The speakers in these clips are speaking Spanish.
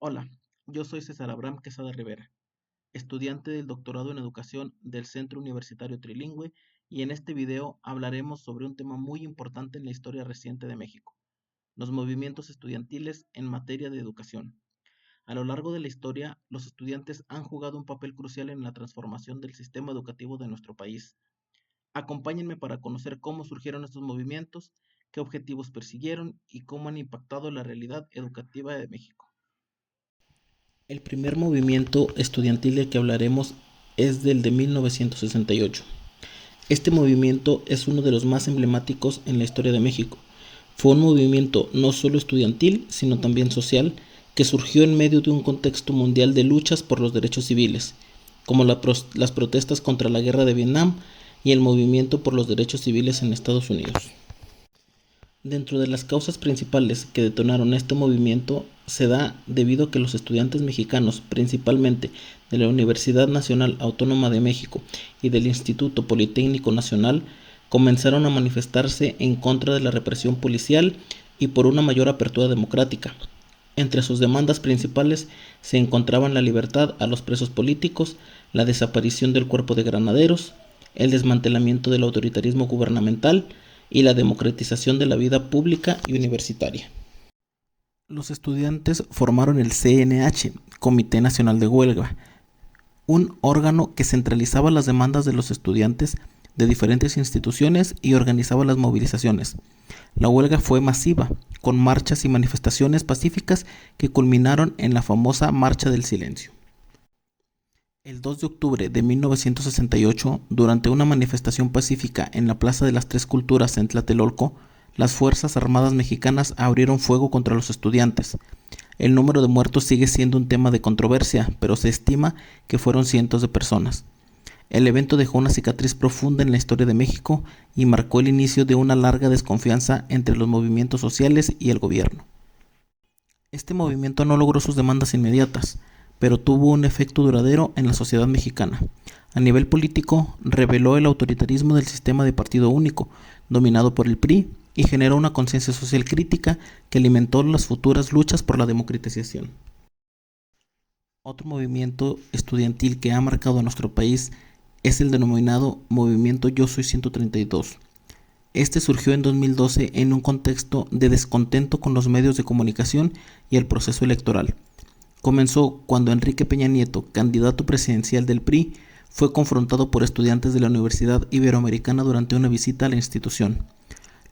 Hola, yo soy César Abraham Quesada Rivera, estudiante del doctorado en educación del Centro Universitario Trilingüe, y en este video hablaremos sobre un tema muy importante en la historia reciente de México: los movimientos estudiantiles en materia de educación. A lo largo de la historia, los estudiantes han jugado un papel crucial en la transformación del sistema educativo de nuestro país. Acompáñenme para conocer cómo surgieron estos movimientos, qué objetivos persiguieron y cómo han impactado la realidad educativa de México. El primer movimiento estudiantil del que hablaremos es del de 1968. Este movimiento es uno de los más emblemáticos en la historia de México. Fue un movimiento no solo estudiantil, sino también social, que surgió en medio de un contexto mundial de luchas por los derechos civiles, como las protestas contra la guerra de Vietnam y el movimiento por los derechos civiles en Estados Unidos. Dentro de las causas principales que detonaron este movimiento se da debido a que los estudiantes mexicanos, principalmente de la Universidad Nacional Autónoma de México y del Instituto Politécnico Nacional, comenzaron a manifestarse en contra de la represión policial y por una mayor apertura democrática. Entre sus demandas principales se encontraban la libertad a los presos políticos, la desaparición del cuerpo de granaderos, el desmantelamiento del autoritarismo gubernamental y la democratización de la vida pública y universitaria. Los estudiantes formaron el CNH, Comité Nacional de Huelga, un órgano que centralizaba las demandas de los estudiantes de diferentes instituciones y organizaba las movilizaciones. La huelga fue masiva, con marchas y manifestaciones pacíficas que culminaron en la famosa Marcha del Silencio. El 2 de octubre de 1968, durante una manifestación pacífica en la Plaza de las Tres Culturas en Tlatelolco, las Fuerzas Armadas mexicanas abrieron fuego contra los estudiantes. El número de muertos sigue siendo un tema de controversia, pero se estima que fueron cientos de personas. El evento dejó una cicatriz profunda en la historia de México y marcó el inicio de una larga desconfianza entre los movimientos sociales y el gobierno. Este movimiento no logró sus demandas inmediatas, pero tuvo un efecto duradero en la sociedad mexicana. A nivel político, reveló el autoritarismo del sistema de partido único, dominado por el PRI, y generó una conciencia social crítica que alimentó las futuras luchas por la democratización. Otro movimiento estudiantil que ha marcado a nuestro país es el denominado Movimiento Yo Soy 132. Este surgió en 2012 en un contexto de descontento con los medios de comunicación y el proceso electoral. Comenzó cuando Enrique Peña Nieto, candidato presidencial del PRI, fue confrontado por estudiantes de la Universidad Iberoamericana durante una visita a la institución.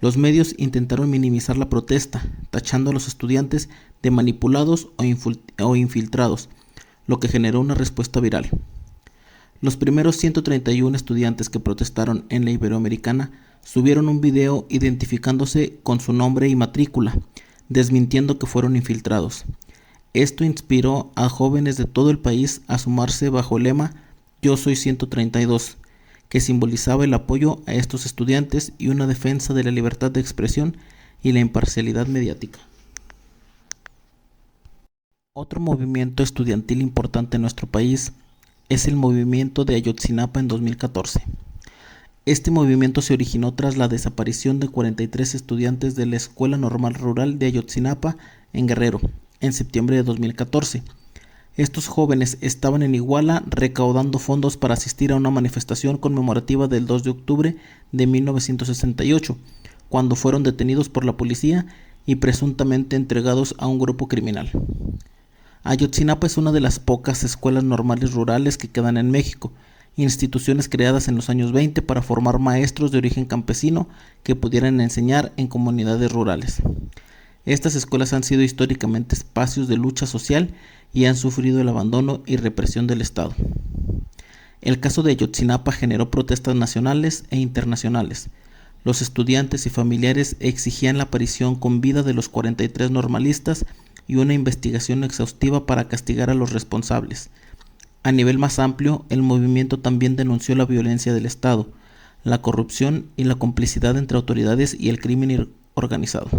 Los medios intentaron minimizar la protesta, tachando a los estudiantes de manipulados o infiltrados, lo que generó una respuesta viral. Los primeros 131 estudiantes que protestaron en la Iberoamericana subieron un video identificándose con su nombre y matrícula, desmintiendo que fueron infiltrados. Esto inspiró a jóvenes de todo el país a sumarse bajo el lema Yo Soy 132, que simbolizaba el apoyo a estos estudiantes y una defensa de la libertad de expresión y la imparcialidad mediática. Otro movimiento estudiantil importante en nuestro país es el movimiento de Ayotzinapa en 2014. Este movimiento se originó tras la desaparición de 43 estudiantes de la Escuela Normal Rural de Ayotzinapa en Guerrero, en septiembre de 2014. Estos jóvenes estaban en Iguala recaudando fondos para asistir a una manifestación conmemorativa del 2 de octubre de 1968, cuando fueron detenidos por la policía y presuntamente entregados a un grupo criminal. Ayotzinapa es una de las pocas escuelas normales rurales que quedan en México, instituciones creadas en los años 20 para formar maestros de origen campesino que pudieran enseñar en comunidades rurales. Estas escuelas han sido históricamente espacios de lucha social y han sufrido el abandono y represión del Estado. El caso de Ayotzinapa generó protestas nacionales e internacionales. Los estudiantes y familiares exigían la aparición con vida de los 43 normalistas y una investigación exhaustiva para castigar a los responsables. A nivel más amplio, el movimiento también denunció la violencia del Estado, la corrupción y la complicidad entre autoridades y el crimen organizado.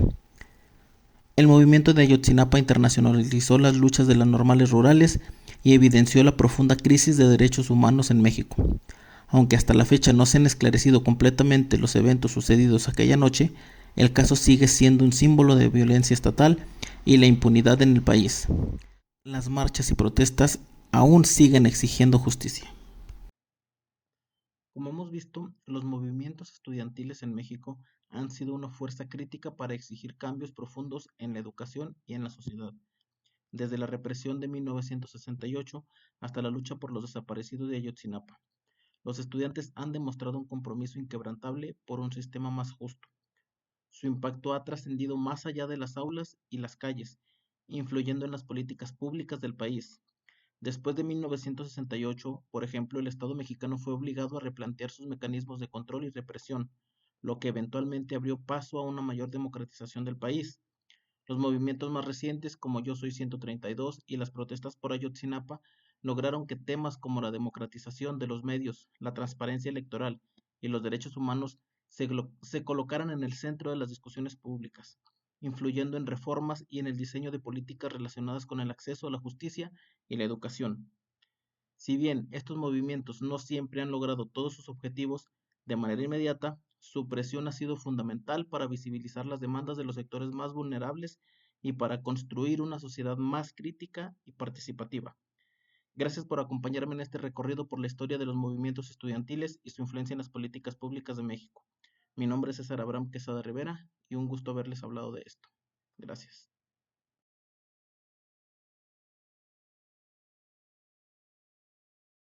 El movimiento de Ayotzinapa internacionalizó las luchas de las normales rurales y evidenció la profunda crisis de derechos humanos en México. Aunque hasta la fecha no se han esclarecido completamente los eventos sucedidos aquella noche, el caso sigue siendo un símbolo de violencia estatal y la impunidad en el país. Las marchas y protestas aún siguen exigiendo justicia. Como hemos visto, los movimientos estudiantiles en México han sido una fuerza crítica para exigir cambios profundos en la educación y en la sociedad. Desde la represión de 1968 hasta la lucha por los desaparecidos de Ayotzinapa, los estudiantes han demostrado un compromiso inquebrantable por un sistema más justo. Su impacto ha trascendido más allá de las aulas y las calles, influyendo en las políticas públicas del país. Después de 1968, por ejemplo, el Estado mexicano fue obligado a replantear sus mecanismos de control y represión, lo que eventualmente abrió paso a una mayor democratización del país. Los movimientos más recientes, como Yo Soy 132 y las protestas por Ayotzinapa, lograron que temas como la democratización de los medios, la transparencia electoral y los derechos humanos se colocaran en el centro de las discusiones públicas, influyendo en reformas y en el diseño de políticas relacionadas con el acceso a la justicia y la educación. Si bien estos movimientos no siempre han logrado todos sus objetivos de manera inmediata, su presión ha sido fundamental para visibilizar las demandas de los sectores más vulnerables y para construir una sociedad más crítica y participativa. Gracias por acompañarme en este recorrido por la historia de los movimientos estudiantiles y su influencia en las políticas públicas de México. Mi nombre es César Abraham Quesada Rivera y un gusto haberles hablado de esto. Gracias.